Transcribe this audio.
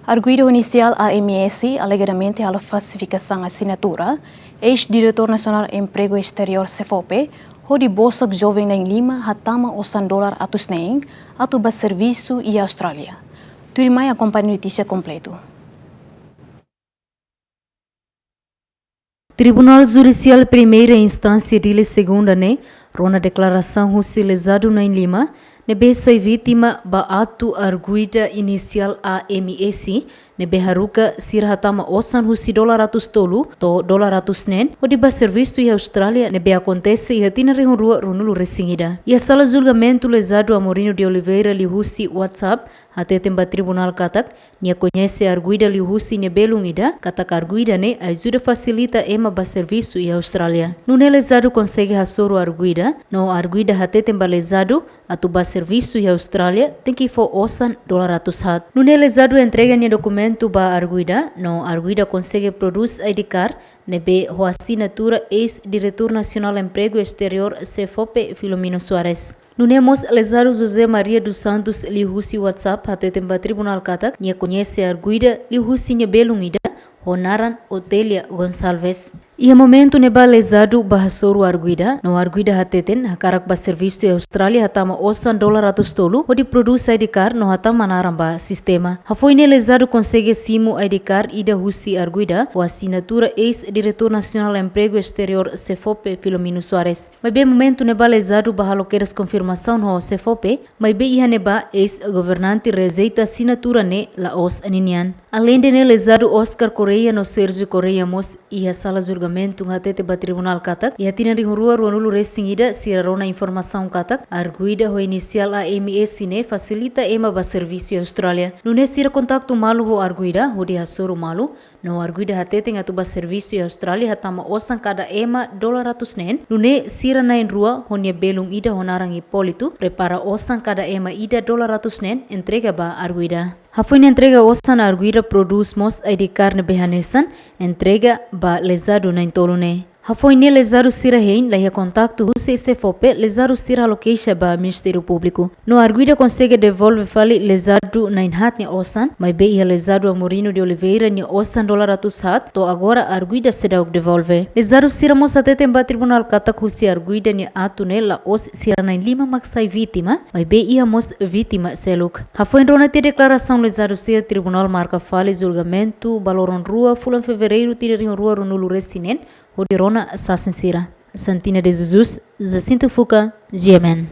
Arguido inicial AMS, alegadamente a falsificação assinatura, ex-diretor nacional Emprego Exterior CFOP, onde Bosok Jovem em Lima, hatama $100 atus nem, atuba serviço e Austrália. Turimai acompanha notícia completo. Tribunal Judicial Primeira Instância de Segunda, rona declaração utilizado em Lima, nebe sai vítima ba atu arguida inicial AMS, nebe haruka sirhatama osan husi $100 tolu, to $100 nen, o ba serviço e Austrália, nebe acontece e hatina rehurua runulu resingida. E a sala julgamento lesado a Morino de Oliveira li husi WhatsApp, até temba tribunal katak, nia conhece arguida li husi nebelungida, katak arguida ne ajuda facilita ema ba serviço e Austrália. Nune lesado consegue hasoro arguida, no arguida até temba lesado, atu ba serviço e Austrália, tem que for osan $100 hat. Nune lesado entrega nia documento ba arguida, no arguida consegue produz ID card, nebe ho assinatura ex-diretor nacional Emprego Exterior CFOP Filomeno Soares. Nunemos lesado José Maria dos Santos li husi WhatsApp até temba tribunal katak, nia conhece arguida li husi nia belungida, honaran Otélia Gonçalves. E a momento neba lesado bahasoro arguida, no arguida hateten hakarak ba serviço e Austrália hatama $100 tolu, onde produz ID card no hatama naramba sistema. Hafoine lesado consegue simo ID card ida husi arguida, o assinatura ex-diretor nacional Emprego Exterior CFOP Filomeno Soares. Mas bem momento neba lesado bahaloqueiras confirmação no CFOP, mas bem iha neba ex-governante rejeita assinatura ne la os aninian. Além de ne lesado Oscar Correia no Sérgio Correia mos e a sala julgamento até ba tribunal katak e atina rihurua ruanulu resingida sirarona informação katak arguida ho inicial AMS ne facilita ema ba serviço Austrália. Nune sira kontaktu malu ho arguida ho di hasoro malu no arguida hateten atu ba serviço Austrália hatama osan kada ema $100 nen. Nune sira nain rua honia belung ida honarang Hipólito prepara osan kada ema ida $100 nen entrega ba arguida. Hafuin entrega osan arguida produz mos ID card behanesan entrega ba lesado na intolune. Hafuin lesado sira hein lahia contacto CFOP lesado sira location ba Ministério Público. No arguida consegue devolve fali lesado na inhat ni osan, mas be ia lesado a Morino de Oliveira ni osan $100 hat, to agora arguida será devolve. Lesado sira mos até temba tribunal katak husi arguida ni atu nela os sira na Lima maksai vítima, mas be ia mos vítima seluk. Hafuin rona te declaração lesado sira tribunal marca fali julgamento baloron rua fulan fevereiro tirarin rua runulu resinen, Odirona Assassin Sira. Santina de Jesus, Jacinto Fuca, GMN.